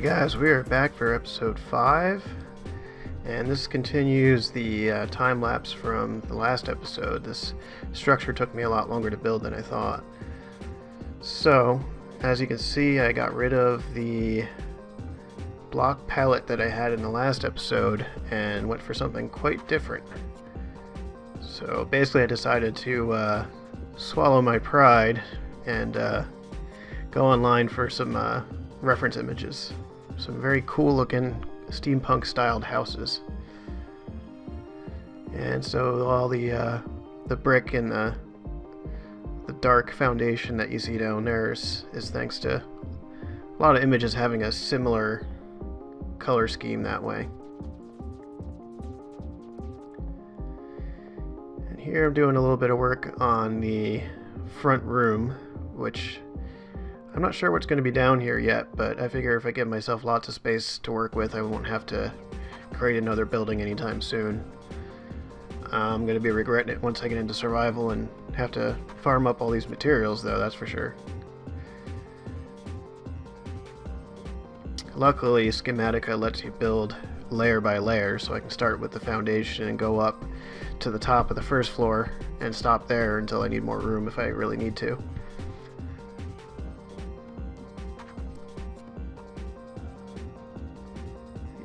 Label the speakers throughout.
Speaker 1: guys, we are back for episode 5, and this continues the time lapse from the last episode. This structure took me a lot longer to build than I thought. So, as you can see, I got rid of the block palette that I had in the last episode and went for something quite different. So basically I decided to swallow my pride and go online for some reference images. Some very cool looking steampunk styled houses. And so all the brick and the dark foundation that you see down there is thanks to a lot of images having a similar color scheme that way. And here I'm doing a little bit of work on the front room, which I'm not sure what's going to be down here yet, but I figure if I give myself lots of space to work with, I won't have to create another building anytime soon. I'm going to be regretting it once I get into survival and have to farm up all these materials, though, that's for sure. Luckily, Schematica lets you build layer by layer, so I can start with the foundation and go up to the top of the first floor and stop there until I need more room if I really need to.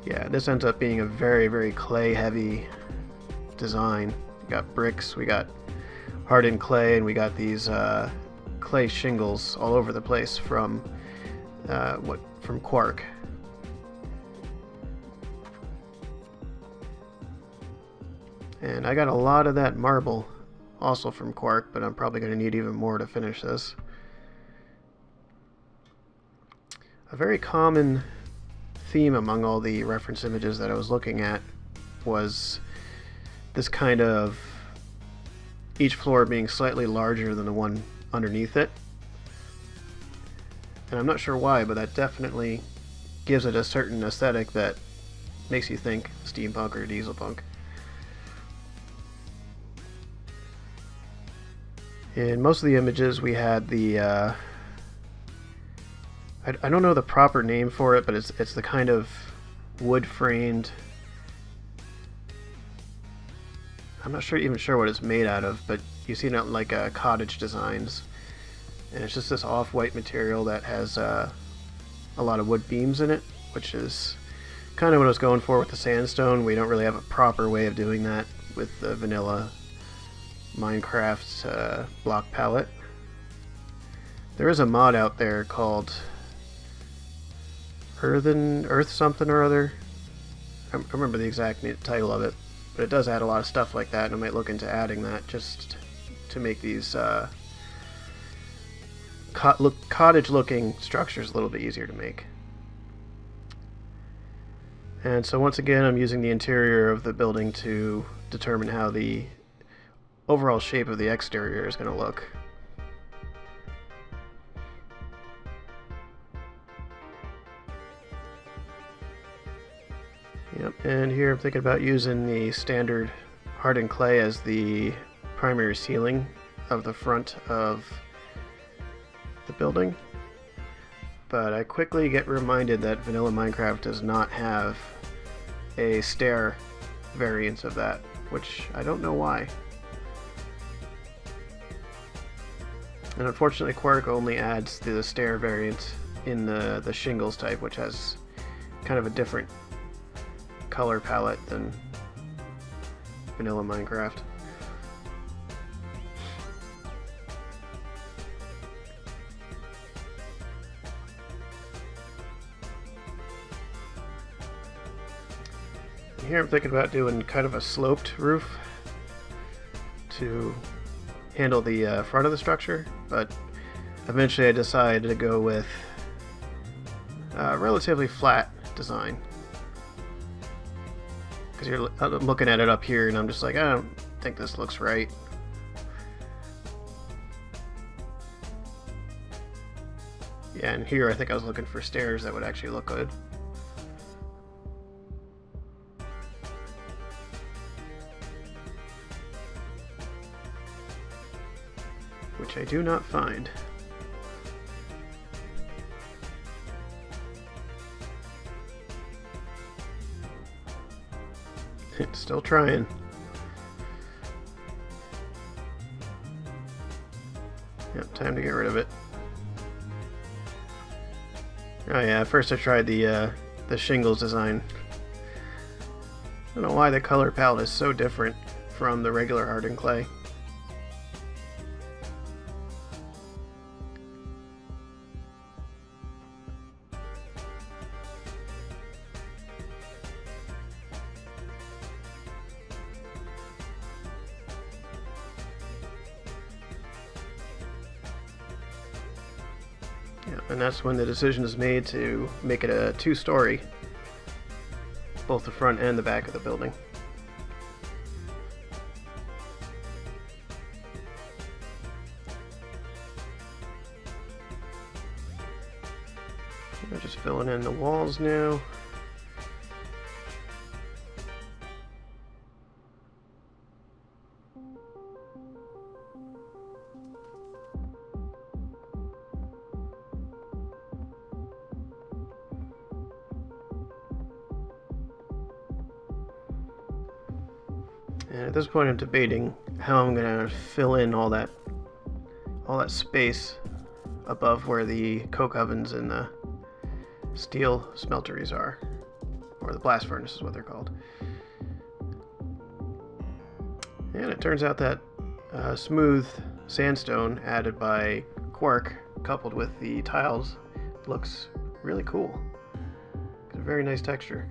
Speaker 1: Yeah, this ends up being a very, very clay heavy design. We got bricks, we got hardened clay, and we got these clay shingles all over the place from quark. And I got a lot of that marble also from quark, but I'm probably going to need even more to finish this. A very common theme among all the reference images that I was looking at was this kind of each floor being slightly larger than the one underneath it. And I'm not sure why, but that definitely gives it a certain aesthetic that makes you think steampunk or dieselpunk. In most of the images we had the I don't know the proper name for it, but it's the kind of wood framed. I'm not even sure what it's made out of, but you see it like cottage designs, and it's just this off-white material that has a lot of wood beams in it, which is kind of what I was going for with the sandstone. We don't really have a proper way of doing that with the vanilla Minecraft block palette. There is a mod out there called Earth something or other. I remember the exact title of it, but it does add a lot of stuff like that, and I might look into adding that just to make these cottage-looking structures a little bit easier to make. And so once again, I'm using the interior of the building to determine how the overall shape of the exterior is going to look. Yep, and here I'm thinking about using the standard hardened clay as the primary ceiling of the front of the building. But I quickly get reminded that vanilla Minecraft does not have a stair variant of that, which I don't know why. And unfortunately quark only adds the stair variant in the shingles type, which has kind of a different color palette than vanilla Minecraft. And here I'm thinking about doing kind of a sloped roof to handle the front of the structure, but eventually I decided to go with a relatively flat design. Because I'm looking at it up here and I'm just like, I don't think this looks right. Yeah, and here I think I was looking for stairs that would actually look good. Which I do not find. Still trying. Yep, time to get rid of it. Oh yeah, first I tried the shingles design. I don't know why the color palette is so different from the regular hardened clay. Yeah, and that's when the decision is made to make it a two-story, both the front and the back of the building. We're just filling in the walls now. And at this point I'm debating how I'm gonna fill in all that space above where the coke ovens and the steel smelteries are, or the blast furnace is what they're called. And it turns out that smooth sandstone added by quark coupled with the tiles looks really cool. It's a very nice texture.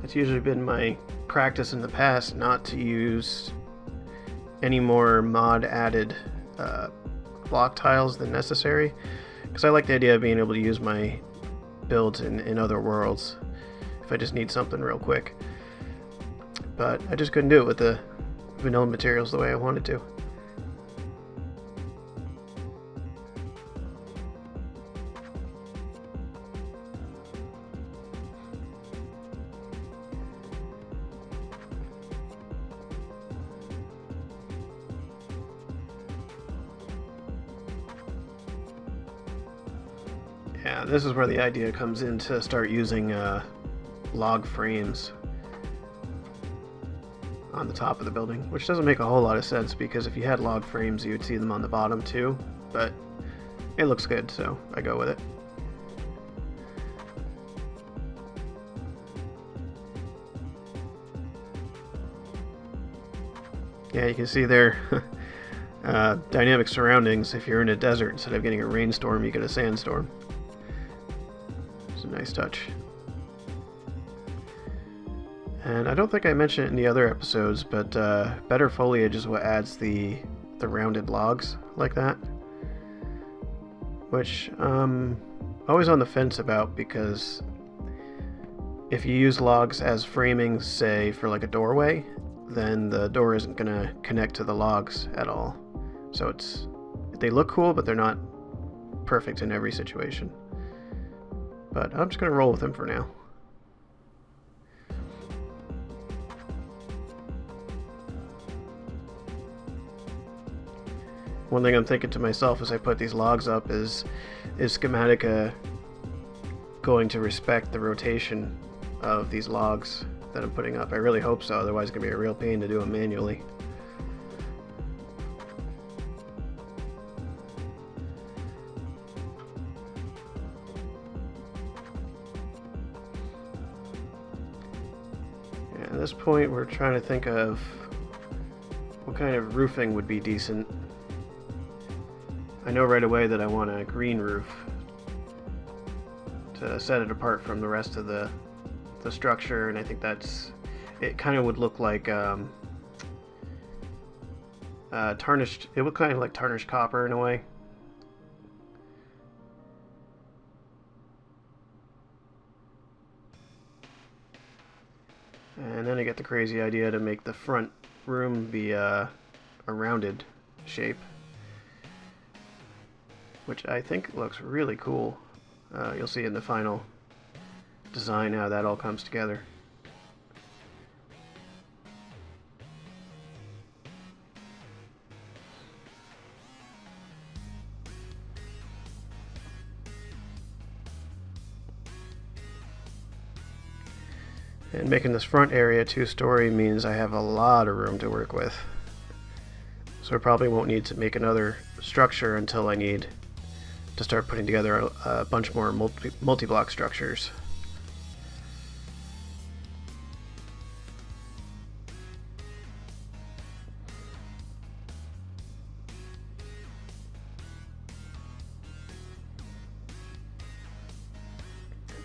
Speaker 1: It's usually been my practice in the past not to use any more mod added block tiles than necessary, because I like the idea of being able to use my builds in other worlds if I just need something real quick. But I just couldn't do it with the vanilla materials the way I wanted to. Yeah, this is where the idea comes in to start using log frames on the top of the building, which doesn't make a whole lot of sense because if you had log frames you would see them on the bottom too, but it looks good, so I go with it. Yeah, you can see there dynamic surroundings. If you're in a desert, instead of getting a rainstorm you get a sandstorm. A nice touch. And I don't think I mentioned it in the other episodes, but better foliage is what adds the rounded logs like that, which I'm always on the fence about, because if you use logs as framing, say for like a doorway, then the door isn't going to connect to the logs at all. So they look cool, but they're not perfect in every situation. But I'm just going to roll with them for now. One thing I'm thinking to myself as I put these logs up is Schematica going to respect the rotation of these logs that I'm putting up? I really hope so, otherwise it's going to be a real pain to do them manually. At this point we're trying to think of what kind of roofing would be decent. I know right away that I want a green roof to set it apart from the rest of the structure, and I think it kind of would look like tarnished. It would kind of like tarnished copper in a way. And then I get the crazy idea to make the front room be a rounded shape, which I think looks really cool. You'll see in the final design how that all comes together. And making this front area 2-story means I have a lot of room to work with. So I probably won't need to make another structure until I need to start putting together a bunch more multi-block structures.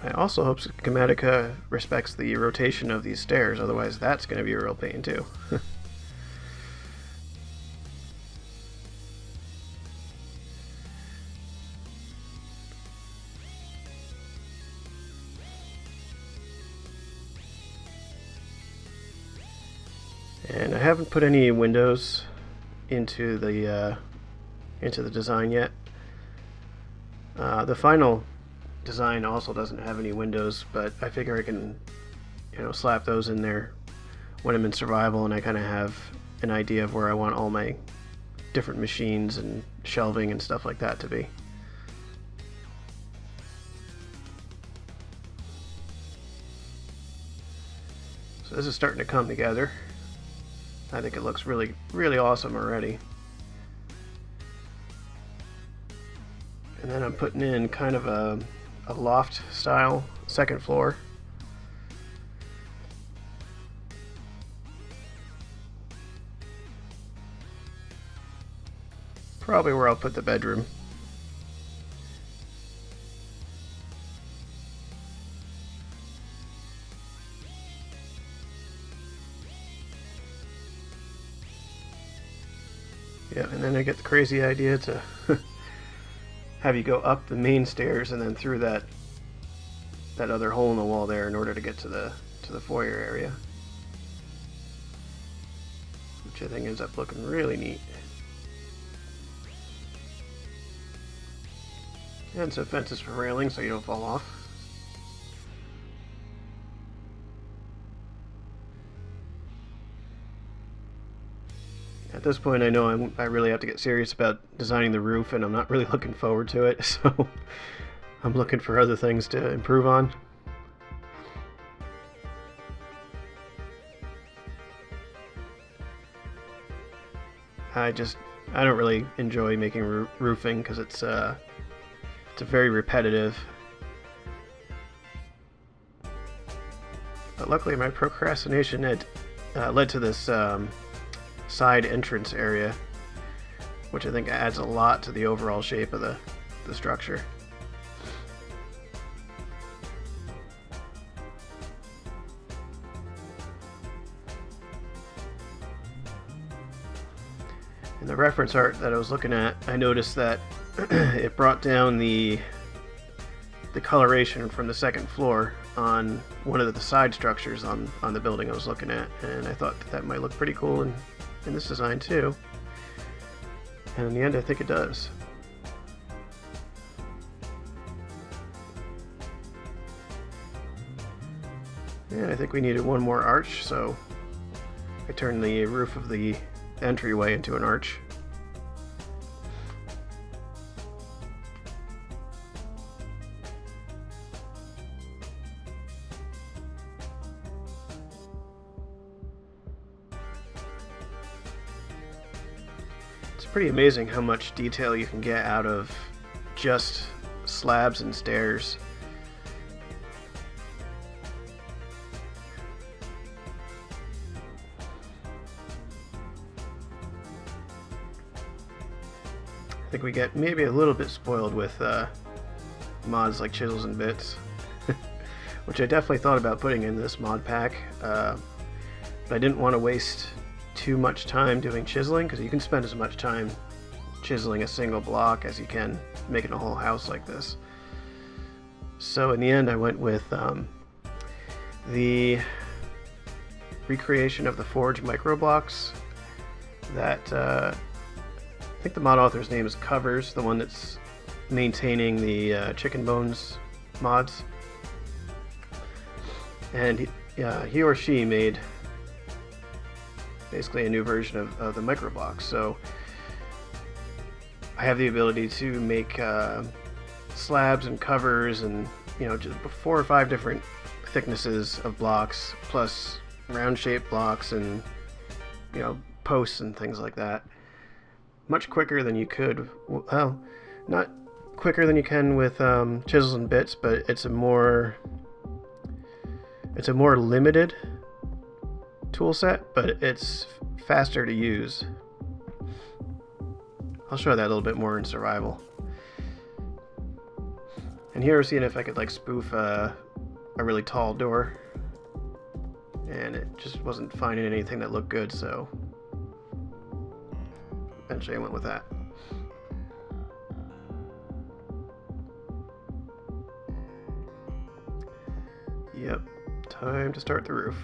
Speaker 1: I also hope Schematica respects the rotation of these stairs, otherwise that's going to be a real pain too. And I haven't put any windows into the design yet. The final design also doesn't have any windows, but I figure I can, slap those in there when I'm in survival and I kind of have an idea of where I want all my different machines and shelving and stuff like that to be. So this is starting to come together. I think it looks really, really awesome already. And then I'm putting in kind of a loft style second floor. Probably where I'll put the bedroom. Yeah, and then I get the crazy idea to have you go up the main stairs and then through that other hole in the wall there in order to get to the foyer area, which I think ends up looking really neat. And some fences for railing so you don't fall off. At this point, I know I really have to get serious about designing the roof, and I'm not really looking forward to it, so I'm looking for other things to improve on. I don't really enjoy making roofing because it's very repetitive. But luckily, my procrastination had led to this side entrance area, which I think adds a lot to the overall shape of the structure. In the reference art that I was looking at, I noticed that it brought down the coloration from the second floor on one of the side structures on the building I was looking at, and I thought that might look pretty cool in this design too. And in the end, I think it does. And I think we needed one more arch, so I turned the roof of the entryway into an arch. It's pretty amazing how much detail you can get out of just slabs and stairs. I think we get maybe a little bit spoiled with mods like Chisels and Bits, which I definitely thought about putting in this mod pack, but I didn't want to waste too much time doing chiseling, because you can spend as much time chiseling a single block as you can making a whole house like this. So in the end, I went with the recreation of the Forge micro blocks that I think the mod author's name is Covers, the one that's maintaining the Chicken Bones mods. And he or she made basically a new version of the micro blocks. So I have the ability to make slabs and covers and just 4 or 5 different thicknesses of blocks, plus round-shaped blocks and, you know, posts and things like that. Much quicker than you could, well, not quicker than you can with chisels and bits, but it's a more limited tool set, but it's faster to use. I'll show that a little bit more in survival. And here we're seeing if I could like spoof a really tall door, and it just wasn't finding anything that looked good, so eventually I went with that. Yep, time to start the roof.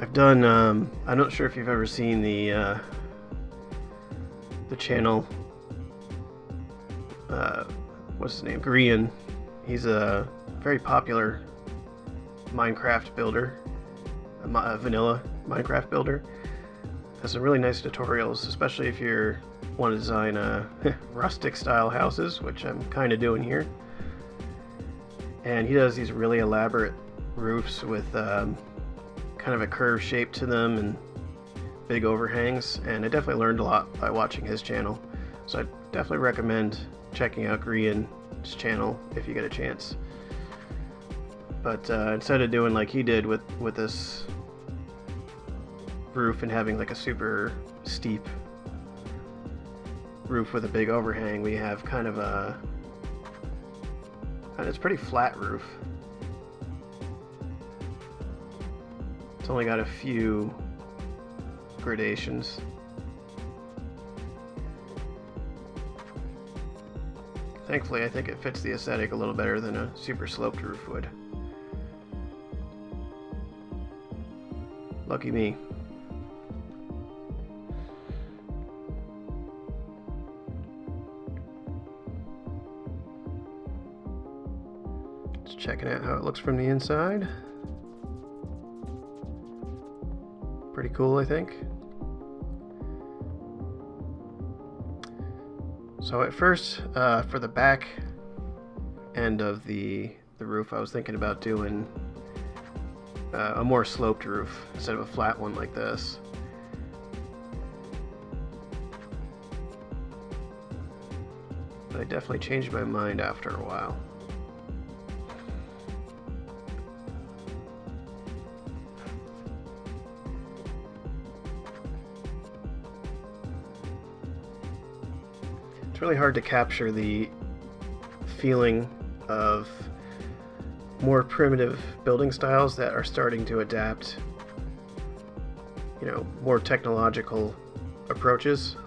Speaker 1: I've done, I'm not sure if you've ever seen the channel, what's his name, Grian. He's a very popular Minecraft builder, a vanilla Minecraft builder. Has some really nice tutorials, especially if you want to design rustic style houses, which I'm kind of doing here. And he does these really elaborate roofs with kind of a curved shape to them and big overhangs, and I definitely learned a lot by watching his channel, so I definitely recommend checking out Grian's channel if you get a chance. But instead of doing like he did with this roof and having like a super steep roof with a big overhang, we have kind of it's a pretty flat roof. It's only got a few gradations. Thankfully, I think it fits the aesthetic a little better than a super sloped roof would. Lucky me. Just checking out how it looks from the inside. Pretty cool, I think. So at first, for the back end of the roof, I was thinking about doing a more sloped roof instead of a flat one like this. But I definitely changed my mind after a while. It's really hard to capture the feeling of more primitive building styles that are starting to adapt, you know, more technological approaches.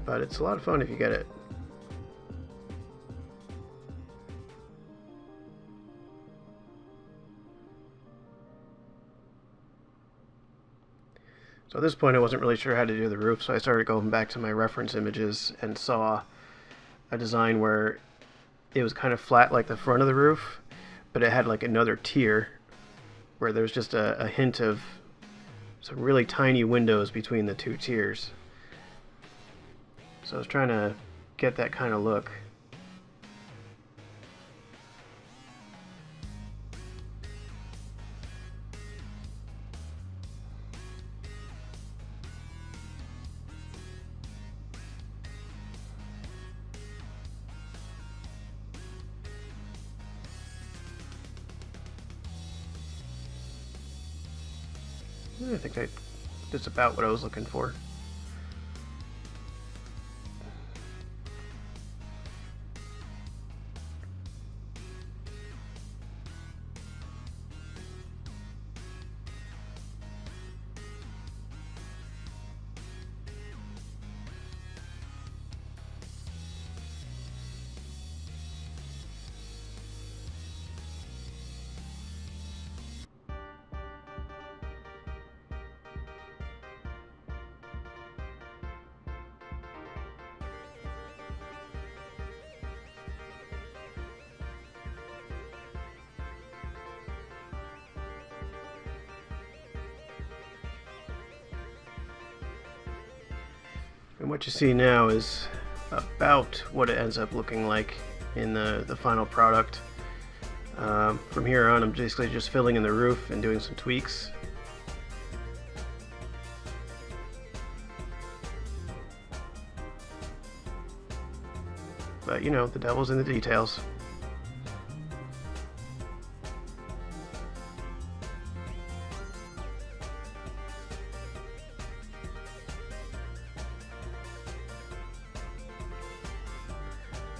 Speaker 1: But it's a lot of fun if you get it. So at this point I wasn't really sure how to do the roof, so I started going back to my reference images and saw a design where it was kind of flat like the front of the roof, but it had like another tier where there was just a hint of some really tiny windows between the two tiers. So I was trying to get that kind of look. I think that's about what I was looking for. And what you see now is about what it ends up looking like in the final product. From here on, I'm basically just filling in the roof and doing some tweaks. But you know, the devil's in the details.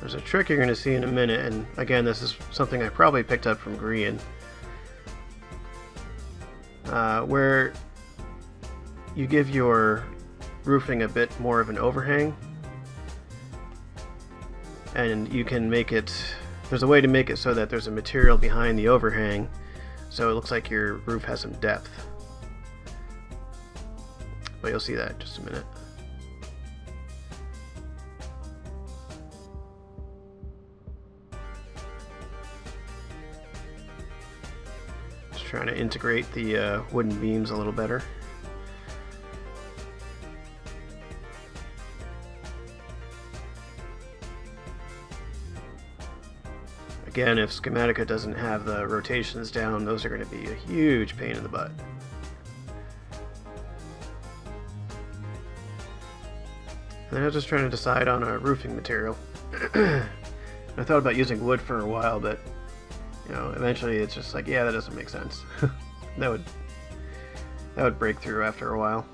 Speaker 1: There's a trick you're going to see in a minute, and again, this is something I probably picked up from Grian, where you give your roofing a bit more of an overhang, and you can make it, there's a way to make it so that there's a material behind the overhang, so it looks like your roof has some depth. But you'll see that in just a minute. Trying to integrate the wooden beams a little better. Again, if Schematica doesn't have the rotations down, those are going to be a huge pain in the butt. And then I was just trying to decide on a roofing material. I thought about using wood for a while, but you know, eventually it's just like, yeah, that doesn't make sense. that would break through after a while.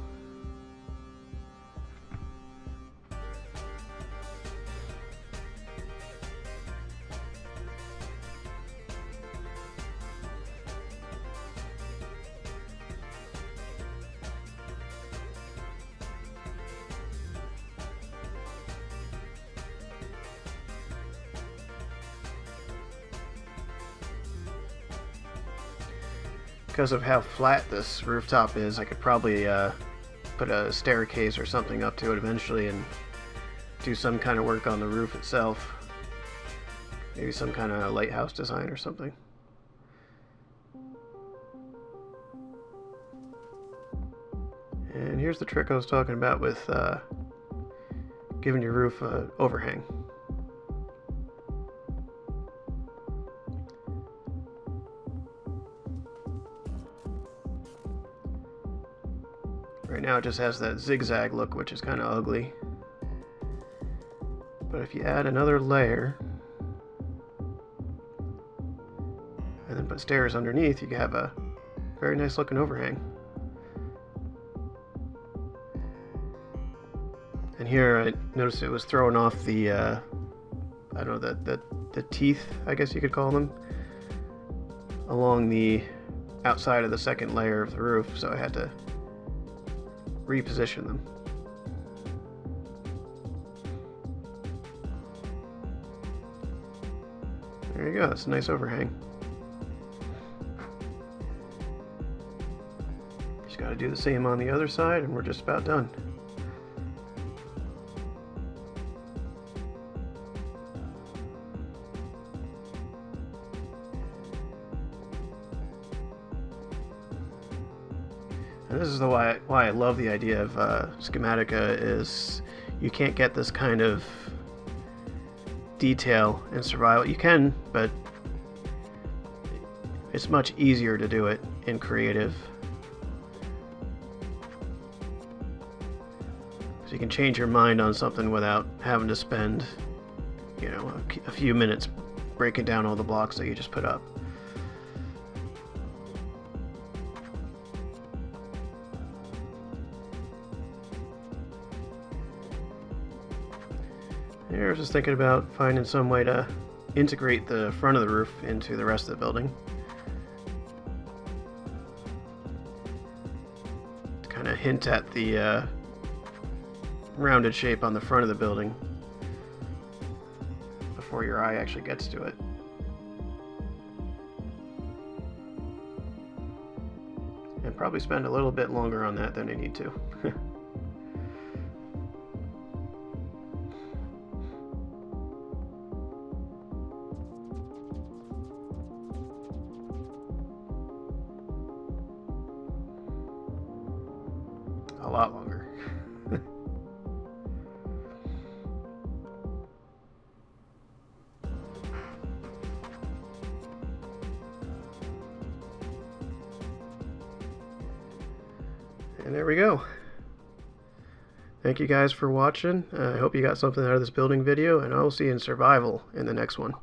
Speaker 1: Because of how flat this rooftop is, I could probably put a staircase or something up to it eventually and do some kind of work on the roof itself. Maybe some kind of lighthouse design or something. And here's the trick I was talking about with giving your roof an overhang. Right now it just has that zigzag look, which is kind of ugly. But if you add another layer and then put stairs underneath, you can have a very nice looking overhang. And here I noticed it was throwing off the, I don't know, the teeth, I guess you could call them, along the outside of the second layer of the roof, so I had to reposition them. There you go, that's a nice overhang. Just got to do the same on the other side and we're just about done. And this is why I love the idea of Schematica, is you can't get this kind of detail in survival. You can, but it's much easier to do it in creative. So you can change your mind on something without having to spend, you know, a few minutes breaking down all the blocks that you just put up. Here I was just thinking about finding some way to integrate the front of the roof into the rest of the building. To kind of hint at the rounded shape on the front of the building before your eye actually gets to it. And probably spend a little bit longer on that than I need to. A lot longer. And there we go. Thank you guys for watching. I hope you got something out of this building video, and I will see you in survival in the next one.